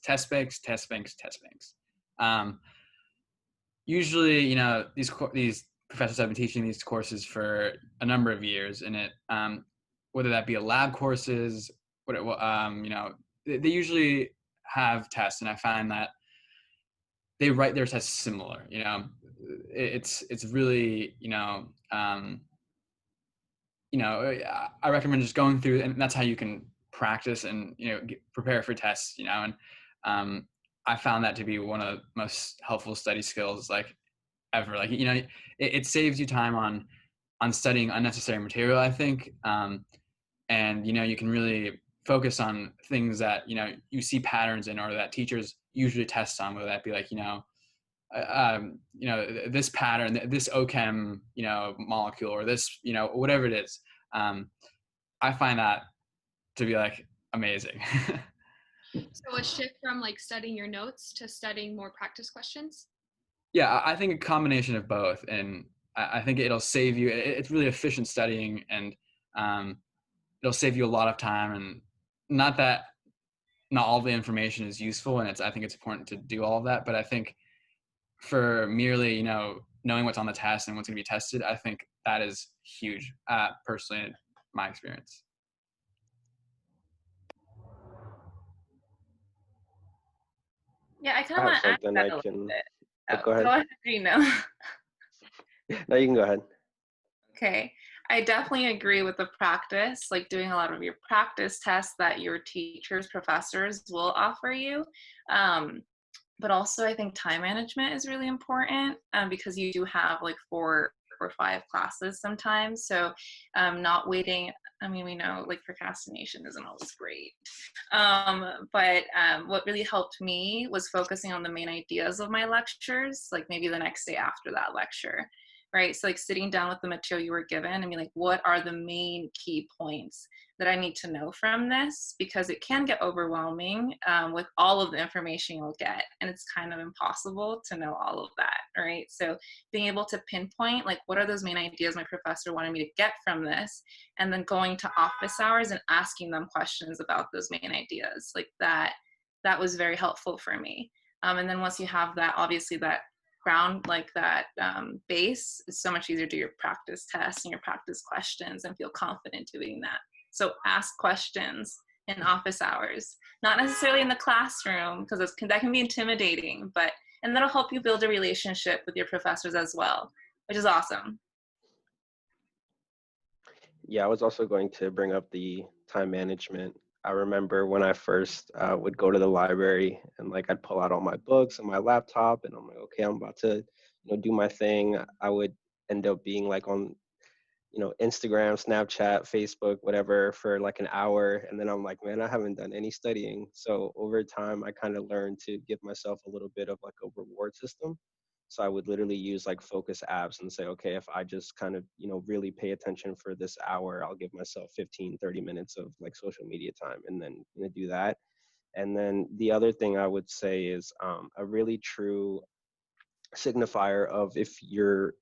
Usually, you know, these professors have been teaching these courses for a number of years, and whether that be a lab courses, you know, they usually have tests, and I find that they write their tests similar. You know, it's really, I recommend just going through, and that's how you can practice and, you know, prepare for tests. You know, and I found that to be one of the most helpful study skills like ever. Like, you know, it saves you time on studying unnecessary material, I think, and you know, you can really focus on things that, you know, you see patterns in, or that teachers usually test on, whether that be like, this pattern, this OChem, you know, molecule, or this, you know, whatever it is. I find that to be like amazing. So a shift from like studying your notes to studying more practice questions? Yeah, I think a combination of both, and I think it'll save you. It's really efficient studying, and it'll save you a lot of time. And not that not all the information is useful, and I think it's important to do all of that, but I think for merely, you know, knowing what's on the test and what's going to be tested, I think that is huge, personally, in my experience. Yeah, I kind of want to add that a little bit. Go ahead. Go ahead, Gino. No, you can go ahead. Okay, I definitely agree with the practice, like doing a lot of your practice tests that your teachers, professors will offer you. But also I think time management is really important, because you do have like 4 or 5 classes sometimes. So not waiting. I mean, we know like procrastination isn't always great. But what really helped me was focusing on the main ideas of my lectures, like maybe the next day after that lecture, right? So like sitting down with the material you were given and be like, what are the main key points that I need to know from this? Because it can get overwhelming with all of the information you'll get, and it's kind of impossible to know all of that, right? So being able to pinpoint like, what are those main ideas my professor wanted me to get from this, and then going to office hours and asking them questions about those main ideas, like that was very helpful for me. And then once you have that, obviously that ground, like that base, is so much easier to do your practice tests and your practice questions and feel confident doing that. So ask questions in office hours, not necessarily in the classroom, because that can be intimidating, and that'll help you build a relationship with your professors as well, which is awesome. Yeah, I was also going to bring up the time management. I remember when I first would go to the library, and like I'd pull out all my books and my laptop, and I'm like, okay, I'm about to, you know, do my thing. I would end up being like on, you know, Instagram, Snapchat, Facebook, whatever, for like an hour. And then I'm like, man, I haven't done any studying. So over time, I kind of learned to give myself a little bit of like a reward system. So I would literally use like focus apps and say, okay, if I just kind of, really pay attention for this hour, I'll give myself 15-30 minutes of like social media time, and then do that. And then the other thing I would say is a really true signifier of if you're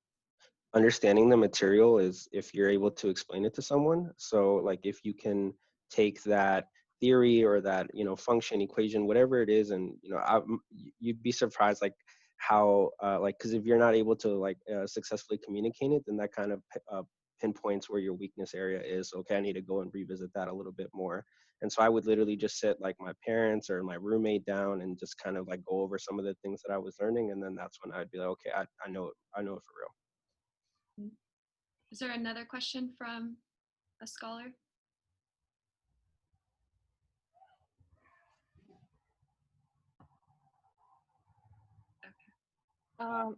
understanding the material is if you're able to explain it to someone. So like if you can take that theory or that function, equation, whatever it is, and you'd be surprised like how like, because if you're not able to like successfully communicate it, then that kind of pinpoints where your weakness area is. Okay, I need to go and revisit that a little bit more. And so I would literally just sit like my parents or my roommate down and just kind of like go over some of the things that I was learning, and then that's when I'd be like, okay, I know it for real. Is there another question from a scholar? Oh.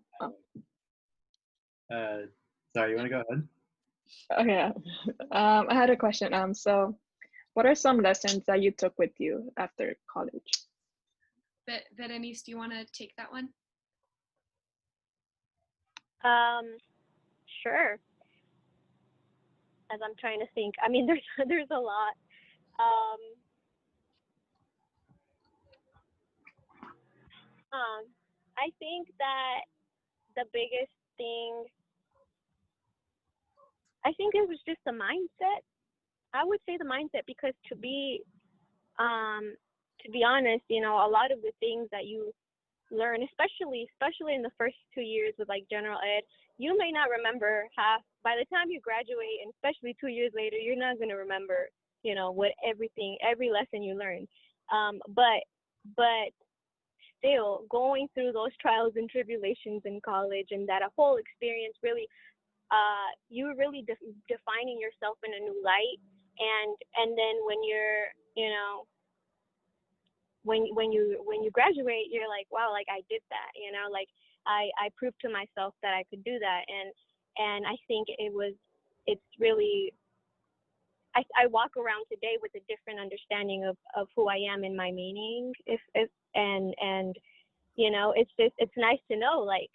Sorry, you want to go ahead? Okay. I had a question. So what are some lessons that you took with you after college? Berenice, do you want to take that one? Sure. As I'm trying to think, I mean, there's a lot. I think that the biggest thing, I think it was just the mindset. I would say the mindset, because to be honest, a lot of the things that you learn, especially in the first 2 years with like general ed, you may not remember half. By the time you graduate, and especially 2 years later, you're not going to remember, what every lesson you learned. But still, going through those trials and tribulations in college, and that whole experience really, you're really defining yourself in a new light. And then when you're, when you graduate, you're like, wow, like I did that, like I proved to myself that I could do that. And I think it's really, I walk around today with a different understanding of who I am and my meaning. It's nice to know, like,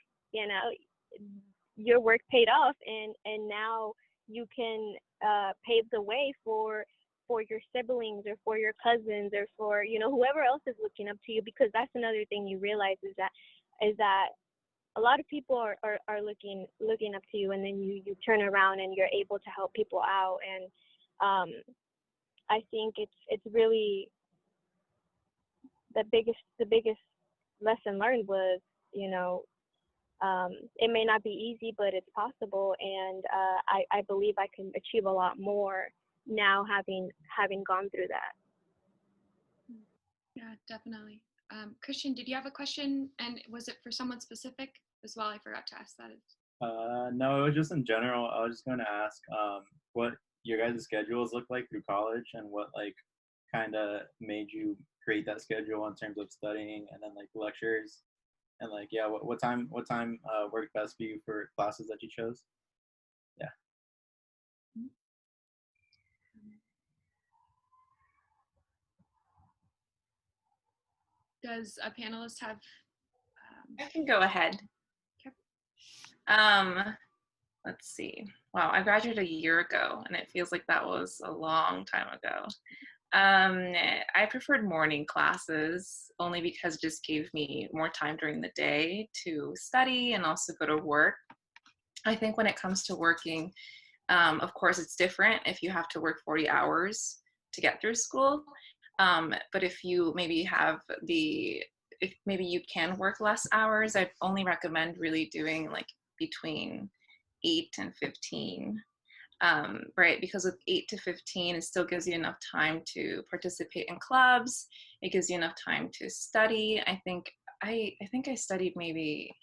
your work paid off, and now you can pave the way for your siblings or for your cousins or for whoever else is looking up to you. Because that's another thing you realize is that a lot of people are looking up to you, and then you turn around and you're able to help people out. And I think it's really the biggest lesson learned was, it may not be easy, but it's possible. And I believe I can achieve a lot more now having gone through that. Yeah, definitely. Christian, did you have a question? And was it for someone specific as well? I forgot to ask that. No, it was just in general. I was just going to ask what your guys' schedules look like through college, and what like kind of made you create that schedule in terms of studying and then like lectures, and like what time worked best for you for classes that you chose? Yeah. Does a panelist have? I can go ahead. Okay. Let's see. Wow, I graduated a year ago, and it feels like that was a long time ago. I preferred morning classes only because it just gave me more time during the day to study and also go to work. I think when it comes to working, of course, it's different if you have to work 40 hours to get through school. But if you maybe if maybe you can work less hours, I only recommend really doing like between 8 and 15. Right, because with 8 to 15, it still gives you enough time to participate in clubs. It gives you enough time to study. I think I studied maybe,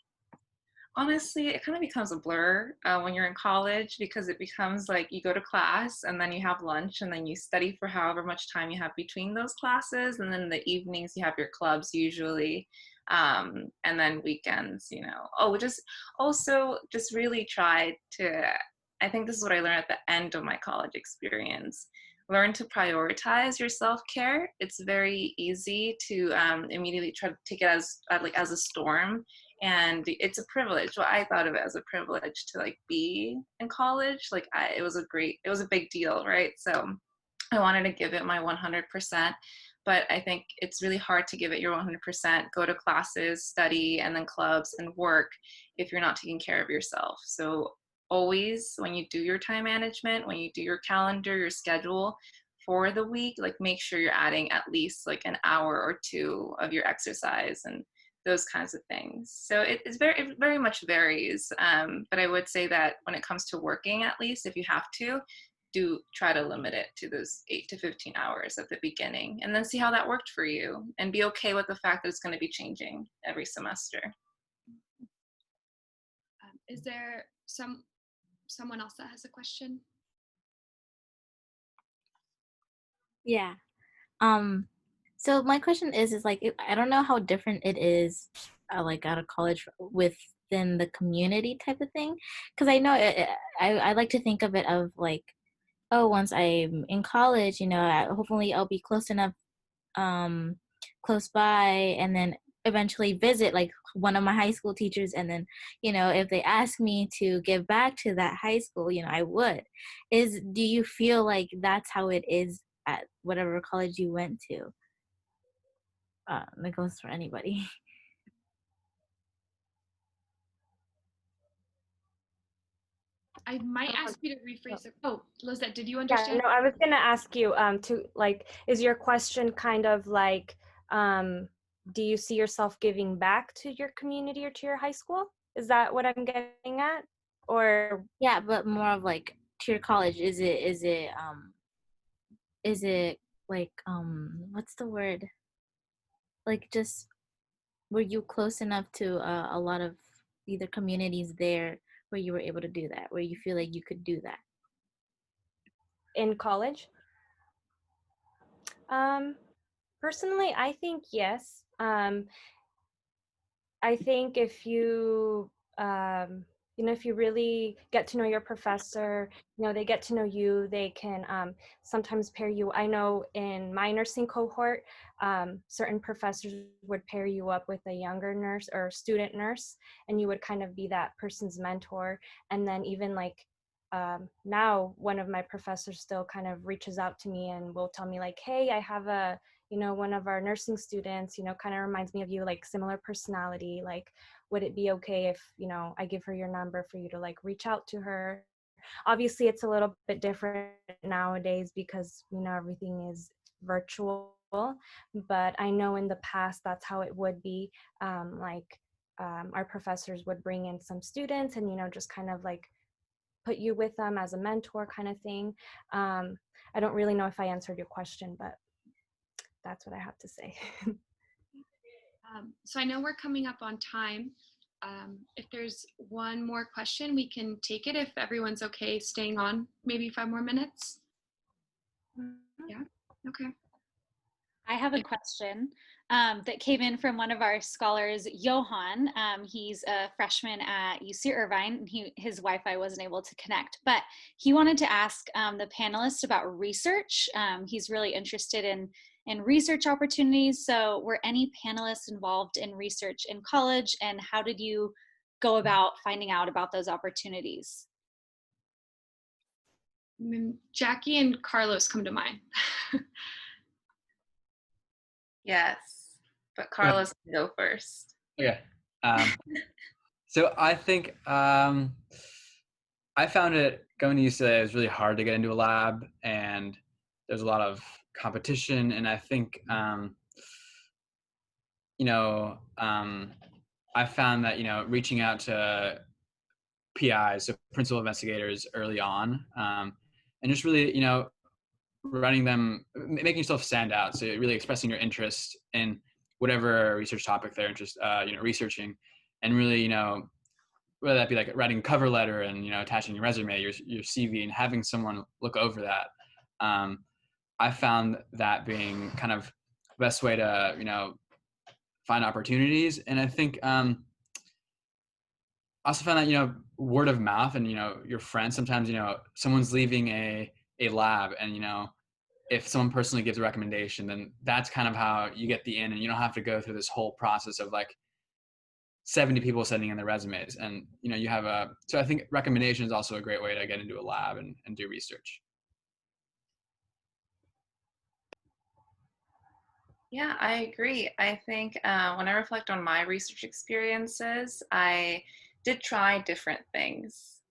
honestly, it kind of becomes a blur when you're in college, because it becomes like you go to class and then you have lunch and then you study for however much time you have between those classes. And then in the evenings you have your clubs usually. And then weekends, just really try to, I think this is what I learned at the end of my college experience. learn to prioritize your self-care. It's very easy to immediately try to take it as like as a storm, and it's a privilege. Well, I thought of it as a privilege to like be in college. Like it was a big deal, right? So I wanted to give it my 100%, but I think it's really hard to give it your 100%, go to classes, study, and then clubs and work if you're not taking care of yourself. So always, when you do your time management, when you do your calendar, your schedule for the week, like make sure you're adding at least like an hour or two of your exercise and those kinds of things. So it very much varies. But I would say that when it comes to working, at least if you have to, do try to limit it to those 8 to 15 hours at the beginning, and then see how that worked for you, and be okay with the fact that it's going to be changing every semester. Is there someone else that has a question? Yeah. So my question is like, I don't know how different it is, like out of college within the community type of thing, because I know I like to think of it of like, oh, once I'm in college, hopefully I'll be close enough, close by, and then eventually visit like one of my high school teachers, and then if they ask me to give back to that high school, I would. Do you feel like that's how it is at whatever college you went to? That goes for anybody. I might ask you to rephrase it. Oh, Lizette, did you Yeah, understand? no, I was gonna ask you to like, is your question kind of like, do you see yourself giving back to your community or to your high school? Is that what I'm getting at? Or yeah, but more of like to your college. Is it like what's the word? Like, just were you close enough to a lot of either communities there where you were able to do that, where you feel like you could do that? in college? Personally, I think yes. I think if you, if you really get to know your professor, they get to know you, they can sometimes pair you. I know in my nursing cohort, certain professors would pair you up with a younger nurse or student nurse, and you would kind of be that person's mentor. And then even like now, one of my professors still kind of reaches out to me and will tell me like, hey, I have one of our nursing students, kind of reminds me of you, like similar personality. Like, would it be okay if, I give her your number for you to like reach out to her? Obviously, it's a little bit different nowadays because, everything is virtual. But I know in the past, that's how it would be. Our professors would bring in some students and, just kind of like put you with them as a mentor kind of thing. I don't really know if I answered your question, but that's what I have to say. So I know we're coming up on time. If there's one more question, we can take it if everyone's okay staying on maybe 5 more minutes. Yeah, okay. I have a question that came in from one of our scholars, Johan. He's a freshman at UC Irvine. His Wi-Fi wasn't able to connect, but he wanted to ask the panelists about research. He's really interested in research opportunities. So were any panelists involved in research in college, and how did you go about finding out about those opportunities? Jackie and Carlos come to mind. Yes, but Carlos can go first. Okay. So I think I found it going to UCLA, it was really hard to get into a lab, and there's a lot of competition. And I think, I found that, reaching out to PIs, so principal investigators early on, and just really, running them, making yourself stand out. So really expressing your interest in whatever research topic they're researching, and really, whether that be like writing a cover letter and, attaching your resume, your CV, and having someone look over that. I found that being kind of the best way to, find opportunities. And I think, I also found that, word of mouth and, your friends, sometimes, someone's leaving a lab and, if someone personally gives a recommendation, then that's kind of how you get the in, and you don't have to go through this whole process of like 70 people sending in their resumes. And you have so I think recommendation is also a great way to get into a lab and do research. Yeah, I agree. I think when I reflect on my research experiences, I did try different things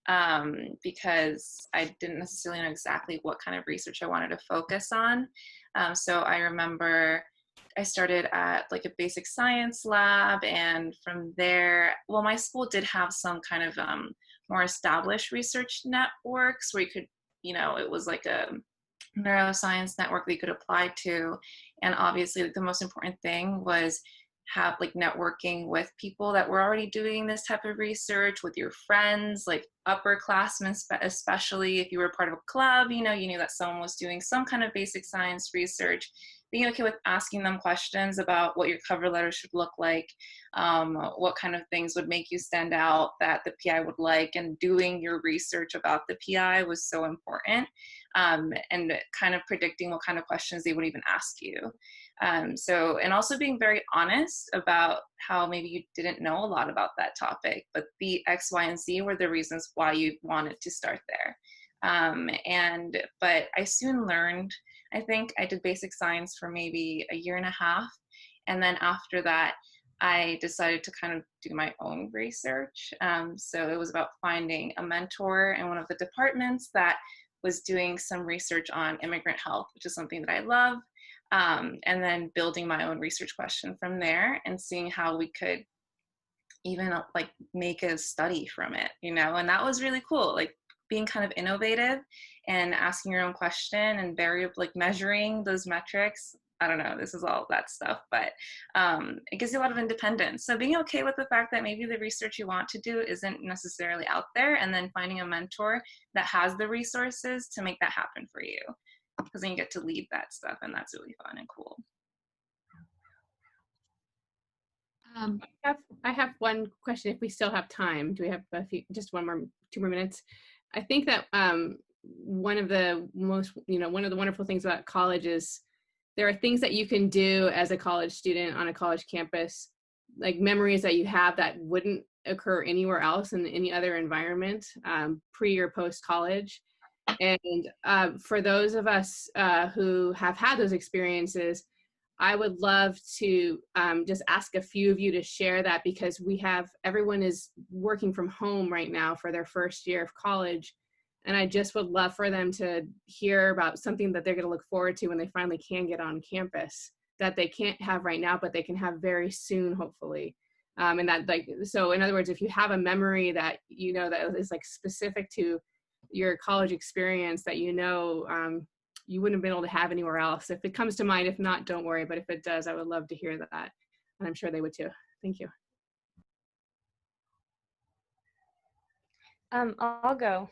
because I didn't necessarily know exactly what kind of research I wanted to focus on. So I remember I started at like a basic science lab, and from there, well, my school did have some kind of more established research networks where you could, it was like a neuroscience network that you could apply to. And obviously, like, the most important thing was have like networking with people that were already doing this type of research, with your friends, like upperclassmen, especially if you were part of a club, you knew that someone was doing some kind of basic science research. Being okay with asking them questions about what your cover letter should look like, what kind of things would make you stand out that the PI would like, and doing your research about the PI was so important, and kind of predicting what kind of questions they would even ask you. And also being very honest about how maybe you didn't know a lot about that topic, but the X, Y, and Z were the reasons why you wanted to start there. But I soon learned, I think I did basic science for maybe a year and a half. And then after that, I decided to kind of do my own research. So it was about finding a mentor in one of the departments that was doing some research on immigrant health, which is something that I love. And then building my own research question from there and seeing how we could even like make a study from it, and that was really cool. Like being kind of innovative and asking your own question and like measuring those metrics. I don't know, this is all that stuff, but it gives you a lot of independence. So being okay with the fact that maybe the research you want to do isn't necessarily out there, and then finding a mentor that has the resources to make that happen for you, because then you get to lead that stuff, and that's really fun and cool. I have one question if we still have time. Do we have just 2 more minutes? I think that one of the wonderful things about college is there are things that you can do as a college student on a college campus, like memories that you have that wouldn't occur anywhere else in any other environment, pre or post college. And for those of us who have had those experiences, I would love to just ask a few of you to share that, because everyone is working from home right now for their first year of college. And I just would love for them to hear about something that they're going to look forward to when they finally can get on campus, that they can't have right now, but they can have very soon, hopefully. And that, like, so in other words, if you have a memory that, that is like specific to your college experience that, you wouldn't have been able to have anywhere else. If it comes to mind, if not, don't worry. But if it does, I would love to hear that. And I'm sure they would too. Thank you. I'll go.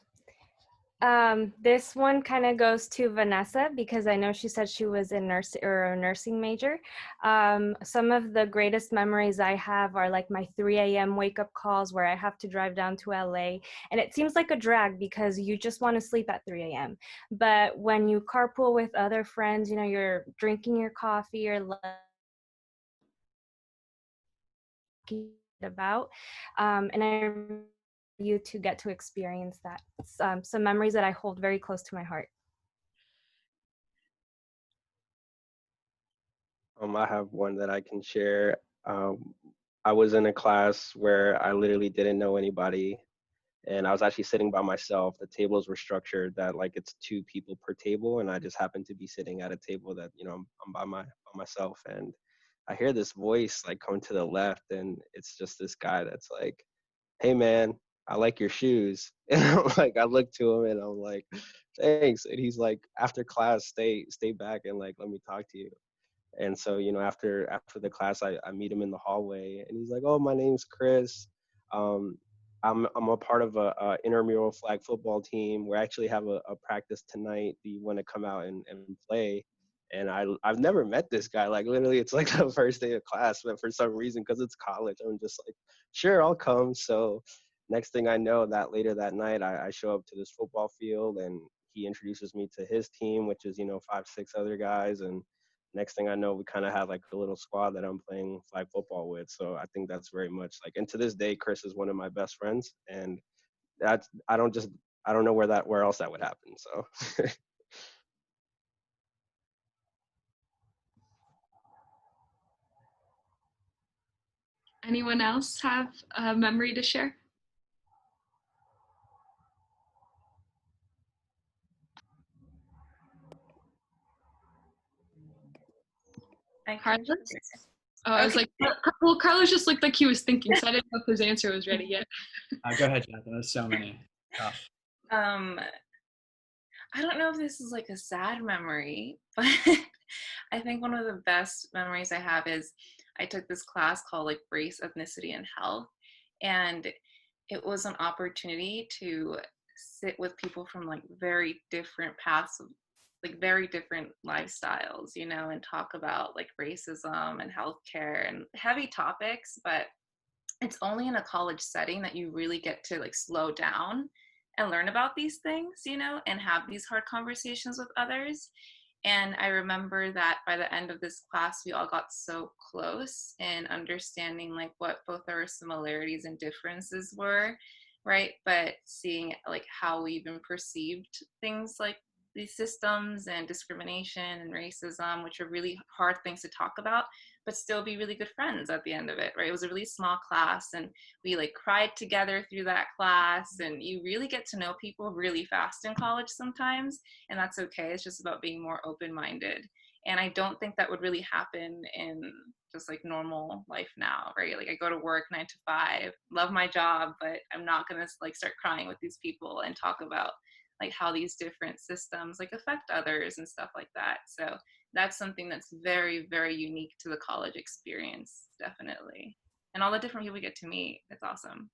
This one kind of goes to Vanessa, because I know she said she was a nursing major. Some of the greatest memories I have are like my 3 a.m. wake up calls where I have to drive down to LA, and it seems like a drag because you just want to sleep at 3 a.m. But when you carpool with other friends, you're drinking your coffee, you're about, and I you to get to experience that. Some memories that I hold very close to my heart. I have one that I can share. I was in a class where I literally didn't know anybody, and I was actually sitting by myself. The tables were structured that like it's 2 people per table, and I just happened to be sitting at a table that I'm by myself, and I hear this voice like come to the left, and it's just this guy that's like, "Hey man, I like your shoes." And I'm like, I look to him and I'm like, "Thanks." And he's like, "After class, stay back and like let me talk to you." And so, after the class, I meet him in the hallway, and he's like, "Oh, my name's Chris. Um, I'm a part of a intramural flag football team. We actually have a practice tonight. Do you want to come out and play?" And I've never met this guy. Like literally, it's like the first day of class, but for some reason, because it's college, I'm just like, "Sure, I'll come." So next thing I know, that later that night, I show up to this football field, and he introduces me to his team, which is, 5, 6 other guys. And next thing I know, we kind of have like a little squad that I'm playing flag football with. So I think that's very much like, and to this day, Chris is one of my best friends. And that's, I don't know where else that would happen. So. Anyone else have a memory to share? Carlos? Oh, I was like, well, Carlos just looked like he was thinking, so I didn't know if his answer was ready yet. Go ahead, Jonathan. There's so many. Oh. I don't know if this is like a sad memory, but I think one of the best memories I have is I took this class called like Race, Ethnicity, and Health. And it was an opportunity to sit with people from like very different paths of like very different lifestyles, and talk about like racism and healthcare and heavy topics. But it's only in a college setting that you really get to like slow down and learn about these things, and have these hard conversations with others. And I remember that by the end of this class, we all got so close in understanding like what both our similarities and differences were, right? But seeing like how we even perceived things like these systems and discrimination and racism, which are really hard things to talk about, but still be really good friends at the end of it, right? It was a really small class, and we like cried together through that class, and you really get to know people really fast in college sometimes, and that's okay. It's just about being more open-minded. And I don't think that would really happen in just like normal life now, right? Like I go to work 9 to 5, love my job, but I'm not gonna like start crying with these people and talk about like how these different systems like affect others and stuff like that. So that's something that's very, very unique to the college experience, definitely. And all the different people we get to meet, it's awesome.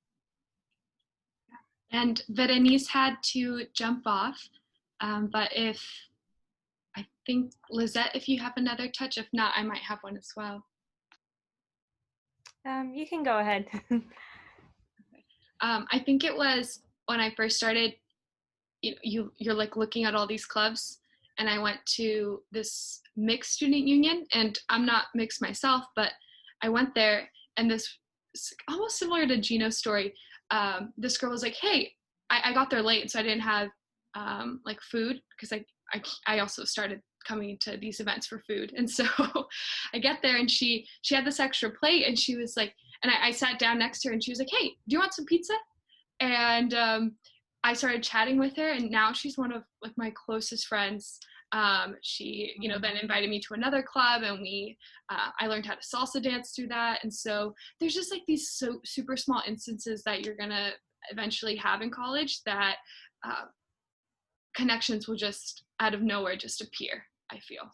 And Berenice had to jump off, but I think Lizette, if you have another touch, if not, I might have one as well. You can go ahead. I think it was when I first started, you're like looking at all these clubs, and I went to this mixed student union, and I'm not mixed myself, but I went there, and this almost similar to Gino's story. This girl was like, hey, I got there late, so I didn't have like food, because I also started coming to these events for food. And so I get there, and she had this extra plate, and she was like, and I sat down next to her, and she was like, hey, do you want some pizza? And I started chatting with her, and now she's one of like my closest friends. She, then invited me to another club, and I learned how to salsa dance through that. And so there's just like these super small instances that you're gonna eventually have in college that connections will just out of nowhere just appear, I feel.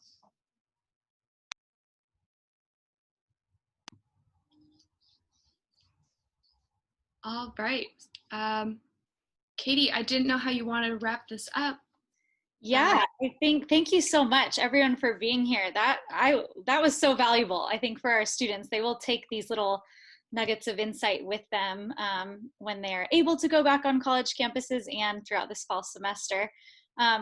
All right. Katie, I didn't know how you wanted to wrap this up. Yeah, thank you so much everyone for being here. That was so valuable. I think for our students, they will take these little nuggets of insight with them when they're able to go back on college campuses and throughout this fall semester.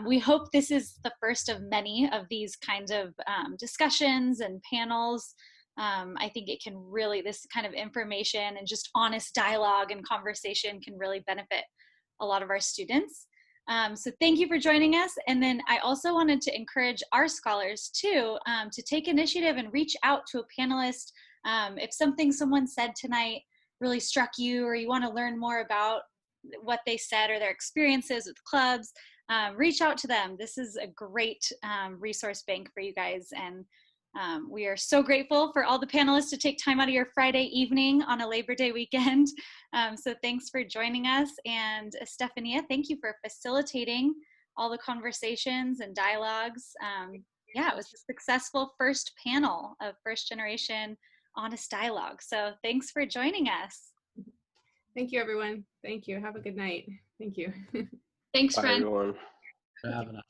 We hope this is the first of many of these kinds of discussions and panels. I think it can really, this kind of information and just honest dialogue and conversation can really benefit a lot of our students. So thank you for joining us. And then I also wanted to encourage our scholars too, to take initiative and reach out to a panelist. If something someone said tonight really struck you, or you want to learn more about what they said or their experiences with clubs, reach out to them. This is a great resource bank for you guys. And we are so grateful for all the panelists to take time out of your Friday evening on a Labor Day weekend. So thanks for joining us. And Estefania, thank you for facilitating all the conversations and dialogues. Yeah, it was a successful first panel of first generation honest dialogue. So thanks for joining us. Thank you, everyone. Thank you. Have a good night. Thank you. Thanks, Bye, friend. everyone. For having us.